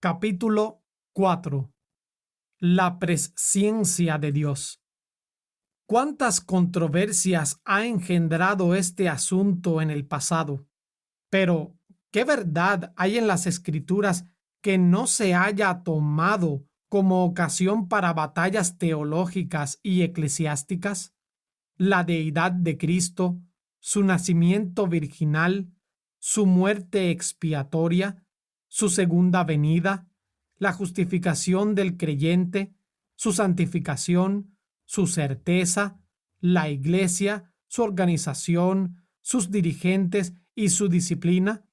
Capítulo 4. La presciencia de Dios. ¿Cuántas controversias ha engendrado este asunto en el pasado? Pero, ¿qué verdad hay en las Escrituras que no se haya tomado como ocasión para batallas teológicas y eclesiásticas? La deidad de Cristo, su nacimiento virginal, su muerte expiatoria, su segunda venida, la justificación del creyente, su santificación, su certeza, la iglesia, su organización, sus dirigentes y su disciplina,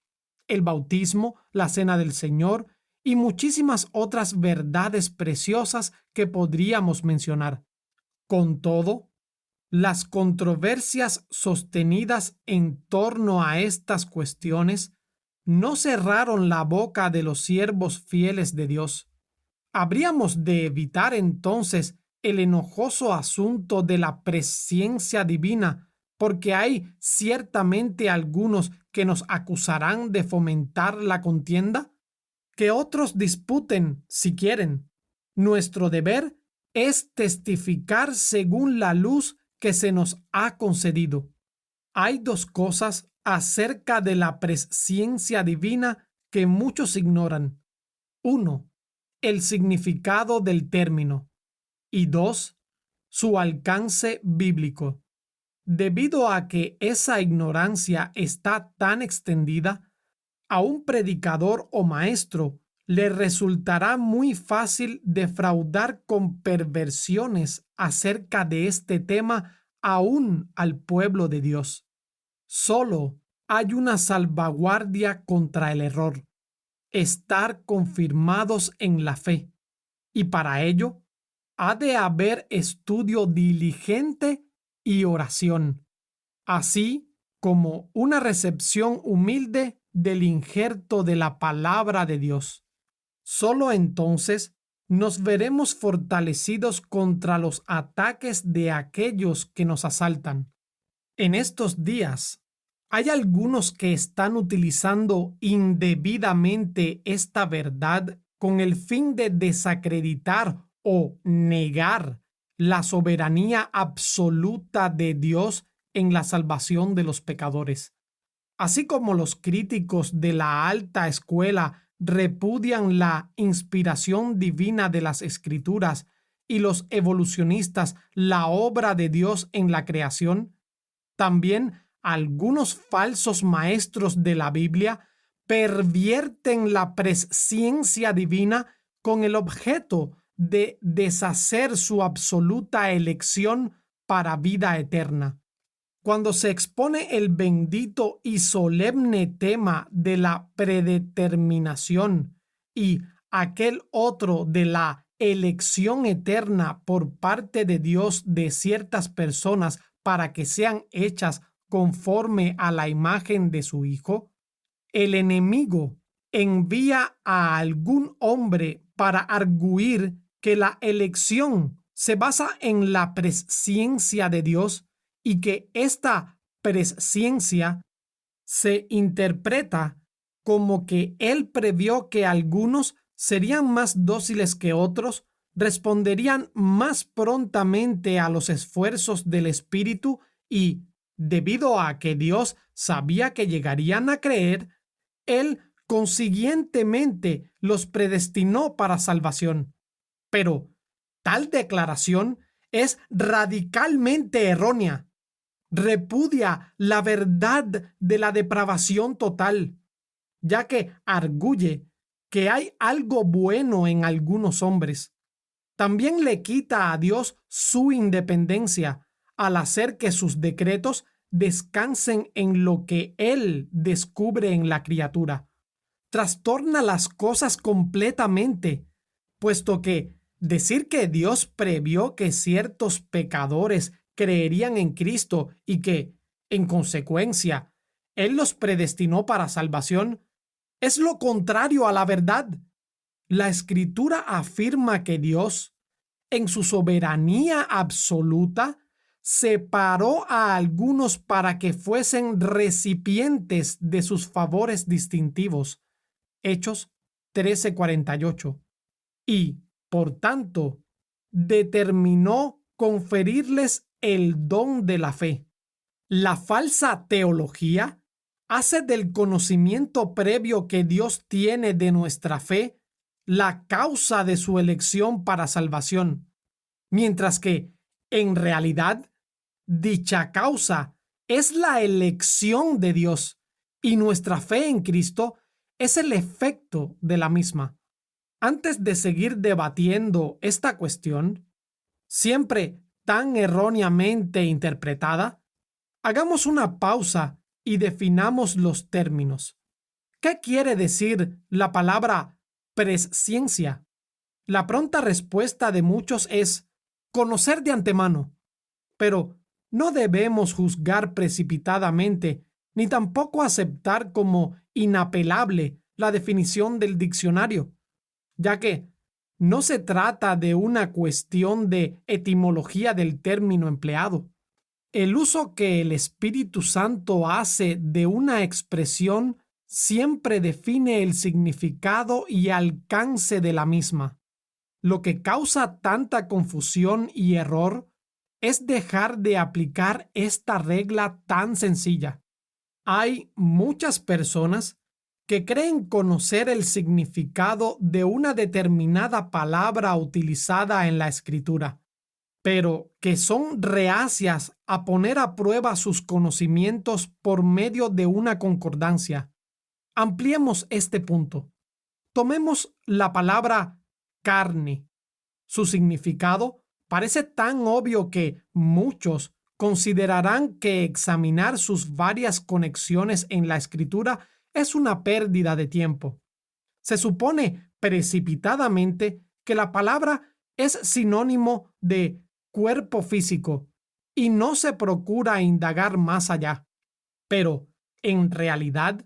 el bautismo, la cena del Señor y muchísimas otras verdades preciosas que podríamos mencionar. Con todo, las controversias sostenidas en torno a estas cuestiones no cerraron la boca de los siervos fieles de Dios. Habríamos de evitar entonces el enojoso asunto de la presciencia divina, porque hay ciertamente algunos que nos acusarán de fomentar la contienda. Que otros disputen si quieren. Nuestro deber es testificar según la luz que se nos ha concedido. Hay dos cosas acerca de la presciencia divina que muchos ignoran. Uno, el significado del término. Y dos, su alcance bíblico. Debido a que esa ignorancia está tan extendida, a un predicador o maestro le resultará muy fácil defraudar con perversiones acerca de este tema aún al pueblo de Dios. Solo hay una salvaguardia contra el error: estar confirmados en la fe, y para ello ha de haber estudio diligente y oración, así como una recepción humilde del injerto de la palabra de Dios. Solo entonces nos veremos fortalecidos contra los ataques de aquellos que nos asaltan. En estos días, hay algunos que están utilizando indebidamente esta verdad con el fin de desacreditar o negar la soberanía absoluta de Dios en la salvación de los pecadores. Así como los críticos de la alta escuela repudian la inspiración divina de las Escrituras y los evolucionistas la obra de Dios en la creación, también algunos falsos maestros de la Biblia pervierten la presciencia divina con el objeto de deshacer su absoluta elección para vida eterna. Cuando se expone el bendito y solemne tema de la predeterminación y aquel otro de la elección eterna por parte de Dios de ciertas personas para que sean hechas conforme a la imagen de su Hijo, el enemigo envía a algún hombre para arguir que la elección se basa en la presciencia de Dios y que esta presciencia se interpreta como que Él previó que algunos serían más dóciles que otros, responderían más prontamente a los esfuerzos del Espíritu y, debido a que Dios sabía que llegarían a creer, Él consiguientemente los predestinó para salvación. Pero tal declaración es radicalmente errónea. Repudia la verdad de la depravación total, ya que arguye que hay algo bueno en algunos hombres. También le quita a Dios su independencia al hacer que sus decretos descansen en lo que Él descubre en la criatura. Trastorna las cosas completamente, puesto que decir que Dios previó que ciertos pecadores creerían en Cristo y que, en consecuencia, Él los predestinó para salvación, es lo contrario a la verdad. La Escritura afirma que Dios, en su soberanía absoluta, separó a algunos para que fuesen recipientes de sus favores distintivos. Hechos 13:48. Y, por tanto, determinó conferirles el don de la fe. La falsa teología hace del conocimiento previo que Dios tiene de nuestra fe la causa de su elección para salvación, mientras que, en realidad, dicha causa es la elección de Dios y nuestra fe en Cristo es el efecto de la misma. Antes de seguir debatiendo esta cuestión, siempre tan erróneamente interpretada, hagamos una pausa y definamos los términos. ¿Qué quiere decir la palabra presciencia? La pronta respuesta de muchos es conocer de antemano, pero no debemos juzgar precipitadamente ni tampoco aceptar como inapelable la definición del diccionario, ya que no se trata de una cuestión de etimología del término empleado. El uso que el Espíritu Santo hace de una expresión siempre define el significado y alcance de la misma. Lo que causa tanta confusión y error es dejar de aplicar esta regla tan sencilla. Hay muchas personas que creen conocer el significado de una determinada palabra utilizada en la Escritura, pero que son reacias a poner a prueba sus conocimientos por medio de una concordancia. Ampliemos este punto. Tomemos la palabra carne. Su significado parece tan obvio que muchos considerarán que examinar sus varias conexiones en la Escritura es una pérdida de tiempo. Se supone precipitadamente que la palabra es sinónimo de cuerpo físico y no se procura indagar más allá. Pero, en realidad,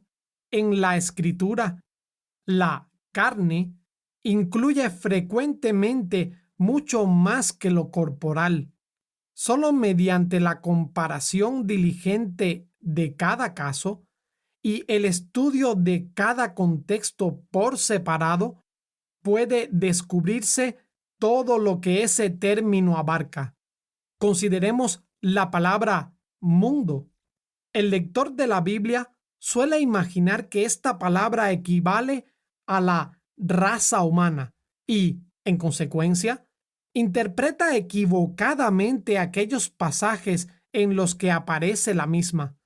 en la Escritura, la carne incluye frecuentemente mucho más que lo corporal. Solo mediante la comparación diligente de cada caso y el estudio de cada contexto por separado puede descubrirse todo lo que ese término abarca. Consideremos la palabra mundo. El lector de la Biblia suele imaginar que esta palabra equivale a la raza humana y, en consecuencia, interpreta equivocadamente aquellos pasajes en los que aparece la misma.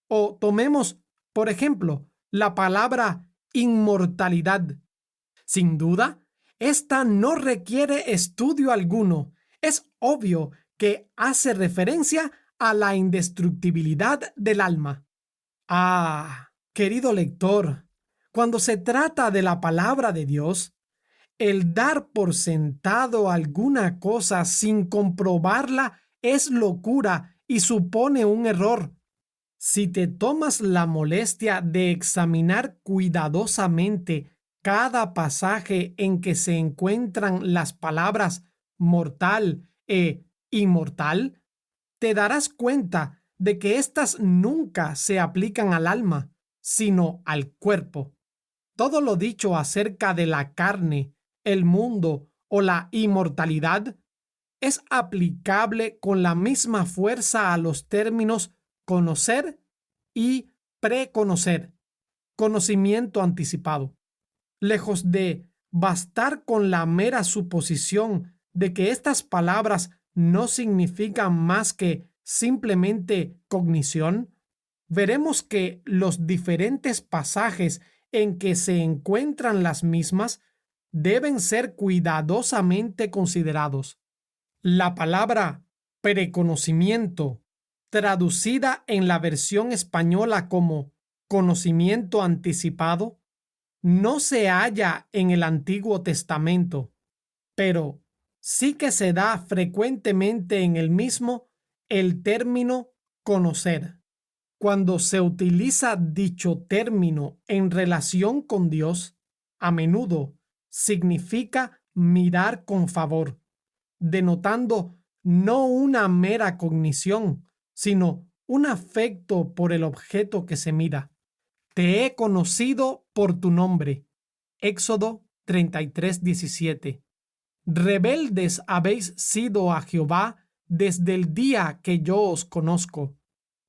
O tomemos, por ejemplo, la palabra inmortalidad. Sin duda, esta no requiere estudio alguno. Es obvio que hace referencia a la indestructibilidad del alma. Ah, querido lector, cuando se trata de la palabra de Dios, el dar por sentado alguna cosa sin comprobarla es locura y supone un error. Si te tomas la molestia de examinar cuidadosamente cada pasaje en que se encuentran las palabras mortal e inmortal, te darás cuenta de que éstas nunca se aplican al alma, sino al cuerpo. Todo lo dicho acerca de la carne, el mundo o la inmortalidad es aplicable con la misma fuerza a los términos conocer y preconocer, conocimiento anticipado. Lejos de bastar con la mera suposición de que estas palabras no significan más que simplemente cognición, veremos que los diferentes pasajes en que se encuentran las mismas deben ser cuidadosamente considerados. La palabra preconocimiento, traducida en la versión española como conocimiento anticipado, no se halla en el Antiguo Testamento, pero sí que se da frecuentemente en el mismo el término conocer. Cuando se utiliza dicho término en relación con Dios, a menudo significa mirar con favor, denotando no una mera cognición, sino un afecto por el objeto que se mira. Te he conocido por tu nombre. Éxodo 33:17. Rebeldes habéis sido a Jehová desde el día que yo os conozco.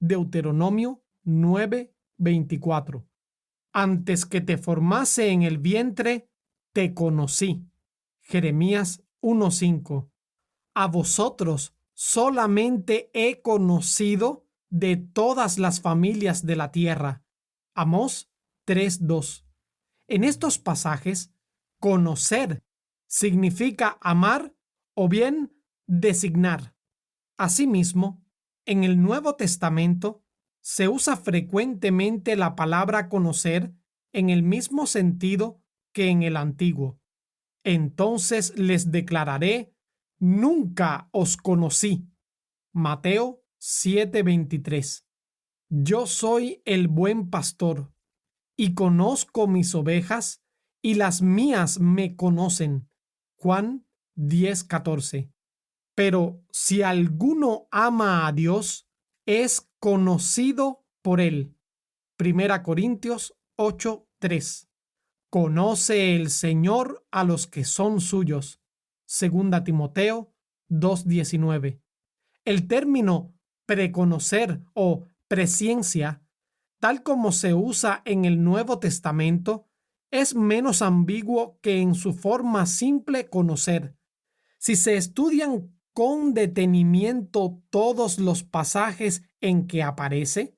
Deuteronomio 9:24. Antes que te formase en el vientre, te conocí. Jeremías 1:5. A vosotros solamente he conocido de todas las familias de la tierra. Amós 3:2. En estos pasajes, conocer significa amar o bien designar. Asimismo, en el Nuevo Testamento se usa frecuentemente la palabra conocer en el mismo sentido que en el Antiguo. Entonces les declararé, nunca os conocí. Mateo 7:23. Yo soy el buen pastor y conozco mis ovejas y las mías me conocen. Juan 10:14. Pero si alguno ama a Dios, es conocido por él. Primera Corintios 8:3. Conoce el Señor a los que son suyos. Segunda Timoteo 2:19. El término preconocer o presciencia, tal como se usa en el Nuevo Testamento, es menos ambiguo que en su forma simple conocer. Si se estudian con detenimiento todos los pasajes en que aparece,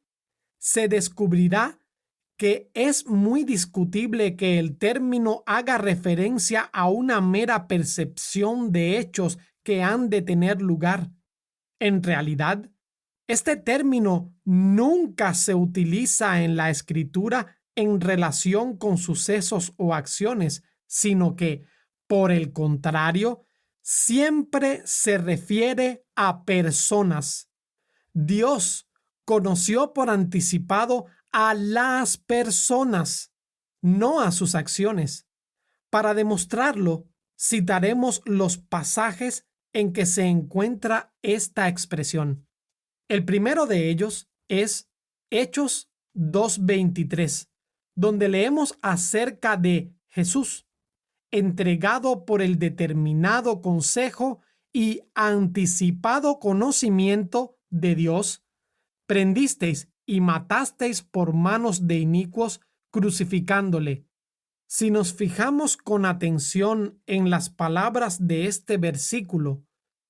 se descubrirá que es muy discutible que el término haga referencia a una mera percepción de hechos que han de tener lugar. En realidad, este término nunca se utiliza en la escritura en relación con sucesos o acciones, sino que, por el contrario, siempre se refiere a personas. Dios conoció por anticipado a las personas, no a sus acciones. Para demostrarlo, citaremos los pasajes en que se encuentra esta expresión. El primero de ellos es Hechos 2:23, donde leemos acerca de Jesús, entregado por el determinado consejo y anticipado conocimiento de Dios, prendisteis y matasteis por manos de inicuos, crucificándole. Si nos fijamos con atención en las palabras de este versículo,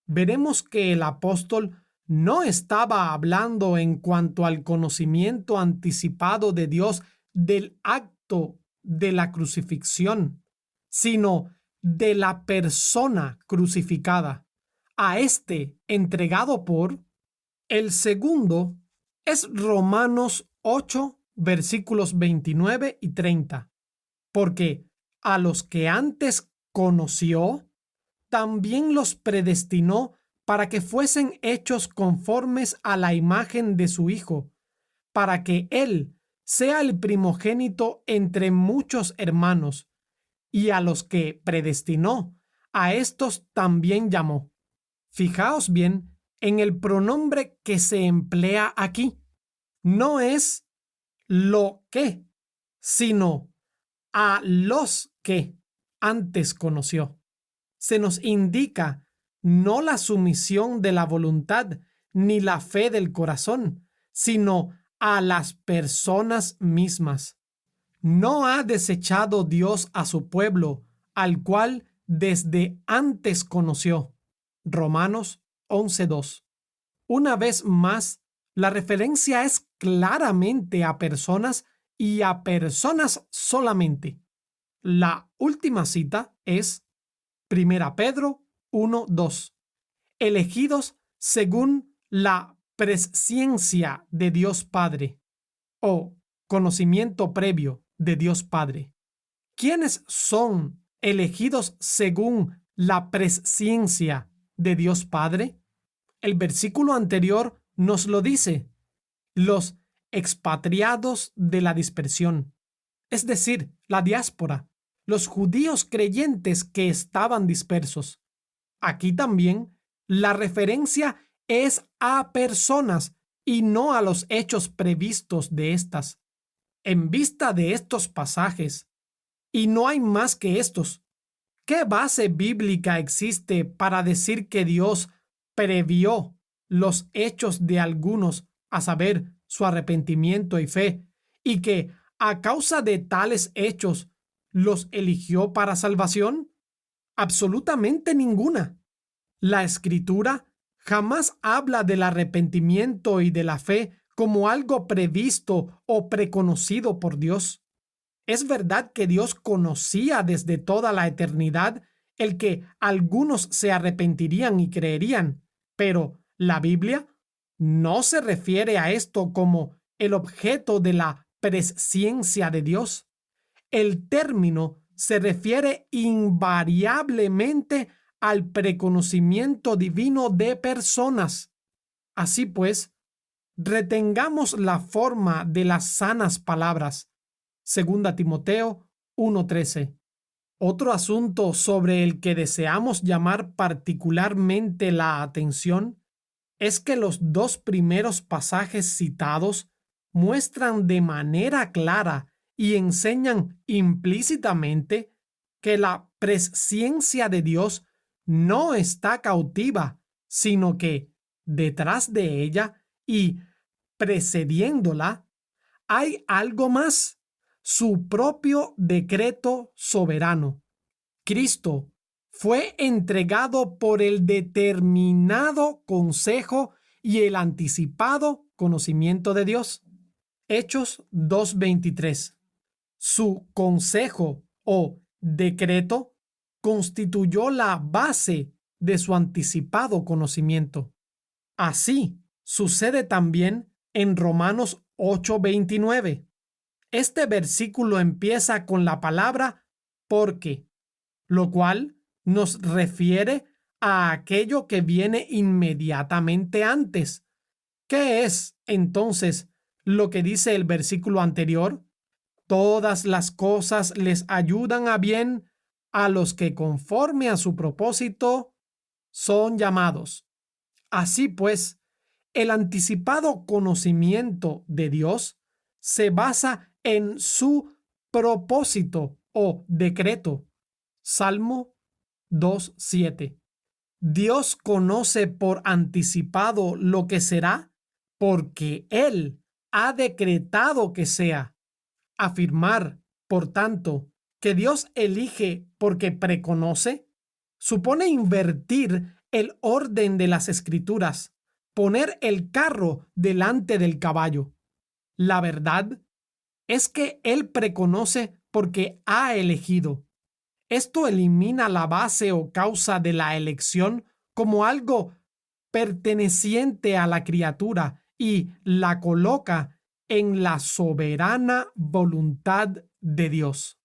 veremos que el apóstol no estaba hablando en cuanto al conocimiento anticipado de Dios del acto de la crucifixión, sino de la persona crucificada, a este entregado por. El segundo es Romanos 8, versículos 29 y 30, porque a los que antes conoció, también los predestinó para que fuesen hechos conformes a la imagen de su Hijo, para que Él sea el primogénito entre muchos hermanos. Y a los que predestinó, a estos también llamó. Fijaos bien en el pronombre que se emplea aquí. No es lo que, sino a los que antes conoció. Se nos indica no la sumisión de la voluntad ni la fe del corazón, sino a las personas mismas. No ha desechado Dios a su pueblo, al cual desde antes conoció. Romanos 11:2. Una vez más, la referencia es claramente a personas y a personas solamente. La última cita es 1 Pedro 1:2. Elegidos según la presciencia de Dios Padre o conocimiento previo de Dios Padre. ¿Quiénes son elegidos según la presciencia de Dios Padre? El versículo anterior nos lo dice: los expatriados de la dispersión, es decir, la diáspora, los judíos creyentes que estaban dispersos. Aquí también la referencia es a personas y no a los hechos previstos de estas. En vista de estos pasajes, y no hay más que estos. ¿Qué base bíblica existe para decir que Dios previó los hechos de algunos, a saber, su arrepentimiento y fe, y que a causa de tales hechos los eligió para salvación? Absolutamente ninguna. La Escritura jamás habla del arrepentimiento y de la fe como algo previsto o preconocido por Dios. Es verdad que Dios conocía desde toda la eternidad el que algunos se arrepentirían y creerían, pero la Biblia no se refiere a esto como el objeto de la presciencia de Dios. El término se refiere invariablemente al preconocimiento divino de personas. Así pues, retengamos la forma de las sanas palabras. 2 Timoteo 1:13. Otro asunto sobre el que deseamos llamar particularmente la atención es que los dos primeros pasajes citados muestran de manera clara y enseñan implícitamente que la presciencia de Dios no está cautiva, sino que detrás de ella y precediéndola hay algo más: su propio decreto soberano. Cristo fue entregado por el determinado consejo y el anticipado conocimiento de Dios. Hechos 2:23. Su consejo o decreto constituyó la base de su anticipado conocimiento. Así sucede también en Romanos 8:29. Este versículo empieza con la palabra porque, lo cual nos refiere a aquello que viene inmediatamente antes. ¿Qué es entonces lo que dice el versículo anterior? Todas las cosas les ayudan a bien a los que conforme a su propósito son llamados. Así pues, el anticipado conocimiento de Dios se basa en su propósito o decreto. Salmo 2:7. Dios conoce por anticipado lo que será porque Él ha decretado que sea. Afirmar, por tanto, que Dios elige porque preconoce, supone invertir el orden de las escrituras, poner el carro delante del caballo. La verdad es que Él preconoce porque ha elegido. Esto elimina la base o causa de la elección como algo perteneciente a la criatura y la coloca en la soberana voluntad de Dios.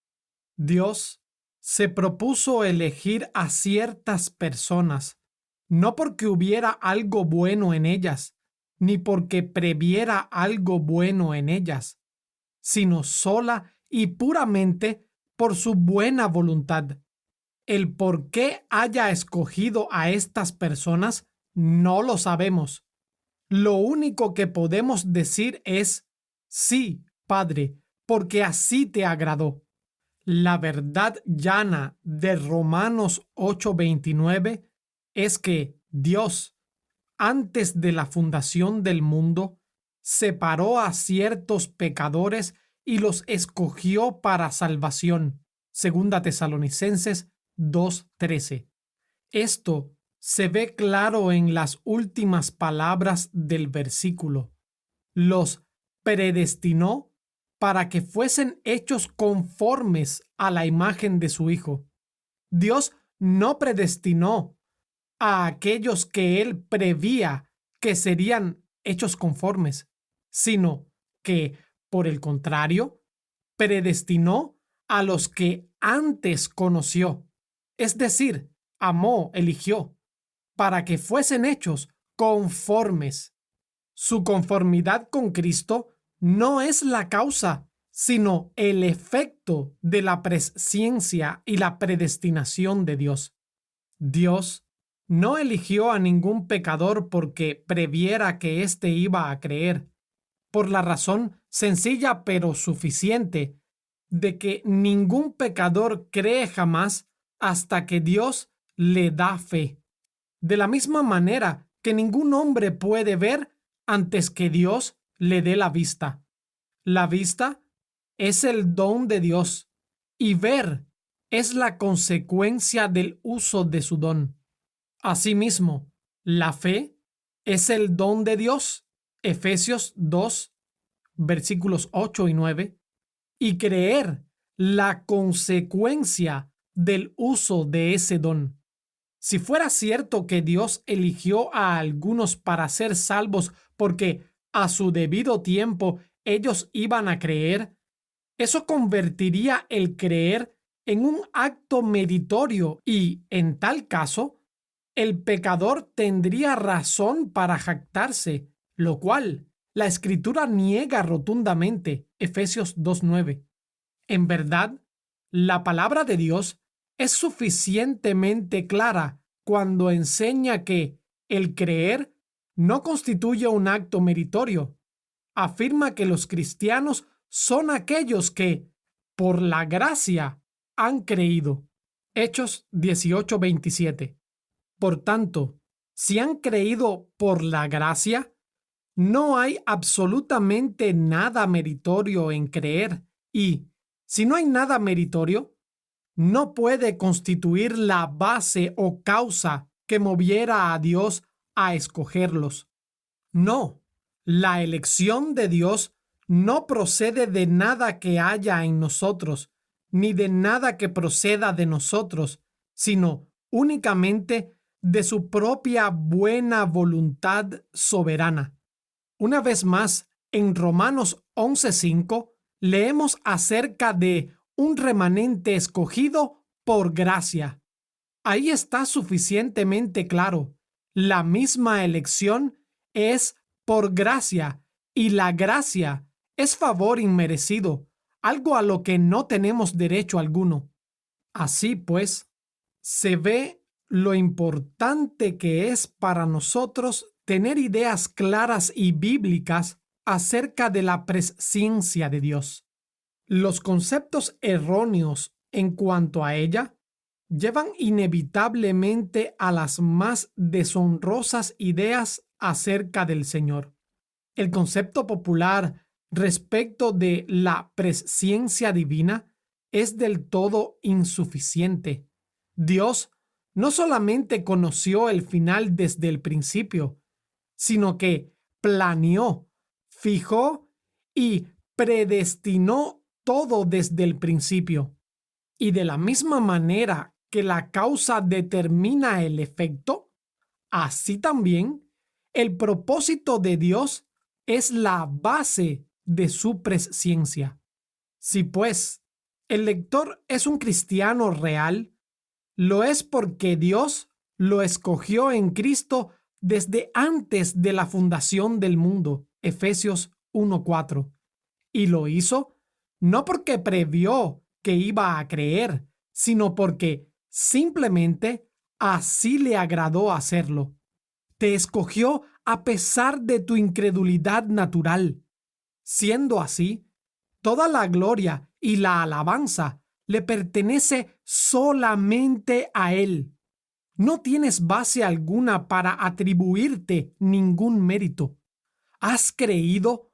Dios se propuso elegir a ciertas personas, no porque hubiera algo bueno en ellas, ni porque previera algo bueno en ellas, sino sola y puramente por su buena voluntad. El por qué haya escogido a estas personas no lo sabemos. Lo único que podemos decir es: sí, Padre, porque así te agradó. La verdad llana de Romanos 8:29 es que Dios, antes de la fundación del mundo, separó a ciertos pecadores y los escogió para salvación. 2 Tesalonicenses 2:13. Esto se ve claro en las últimas palabras del versículo. Los predestinó para que fuesen hechos conformes a la imagen de su Hijo. Dios no predestinó a aquellos que Él prevía que serían hechos conformes, sino que, por el contrario, predestinó a los que antes conoció, es decir, amó, eligió, para que fuesen hechos conformes. Su conformidad con Cristo no es la causa, sino el efecto de la presciencia y la predestinación de Dios. Dios no eligió a ningún pecador porque previera que éste iba a creer, por la razón sencilla pero suficiente de que ningún pecador cree jamás hasta que Dios le da fe. De la misma manera que ningún hombre puede ver antes que Dios le dé la vista. La vista es el don de Dios y ver es la consecuencia del uso de su don. Asimismo, la fe es el don de Dios, Efesios 2, versículos 8 y 9, y creer la consecuencia del uso de ese don. Si fuera cierto que Dios eligió a algunos para ser salvos porque a su debido tiempo ellos iban a creer, eso convertiría el creer en un acto meritorio y, en tal caso, el pecador tendría razón para jactarse, lo cual la Escritura niega rotundamente, Efesios 2:9. En verdad, la palabra de Dios es suficientemente clara cuando enseña que el creer no constituye un acto meritorio. Afirma que los cristianos son aquellos que, por la gracia, han creído. Hechos 18:27. Por tanto, si han creído por la gracia, no hay absolutamente nada meritorio en creer y, si no hay nada meritorio, no puede constituir la base o causa que moviera a Dios a escogerlos. No, la elección de Dios no procede de nada que haya en nosotros, ni de nada que proceda de nosotros, sino únicamente de su propia buena voluntad soberana. Una vez más, en Romanos 11:5, leemos acerca de un remanente escogido por gracia. Ahí está suficientemente claro. La misma elección es por gracia y la gracia es favor inmerecido, algo a lo que no tenemos derecho alguno. Así pues, se ve lo importante que es para nosotros tener ideas claras y bíblicas acerca de la presciencia de Dios. Los conceptos erróneos en cuanto a ella llevan inevitablemente a las más deshonrosas ideas acerca del Señor. El concepto popular respecto de la presciencia divina es del todo insuficiente. Dios no solamente conoció el final desde el principio, sino que planeó, fijó y predestinó todo desde el principio. Y de la misma manera que la causa determina el efecto, así también el propósito de Dios es la base de su presciencia. Si pues el lector es un cristiano real, lo es porque Dios lo escogió en Cristo desde antes de la fundación del mundo, Efesios 1:4, y lo hizo no porque previó que iba a creer, sino porque simplemente así le agradó hacerlo. Te escogió a pesar de tu incredulidad natural. Siendo así, toda la gloria y la alabanza le pertenece solamente a Él. No tienes base alguna para atribuirte ningún mérito. Has creído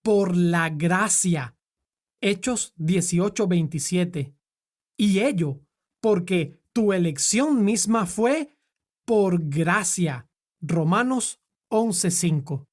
por la gracia. Hechos 18:27. Y ello porque tu elección misma fue por gracia. Romanos 11:5.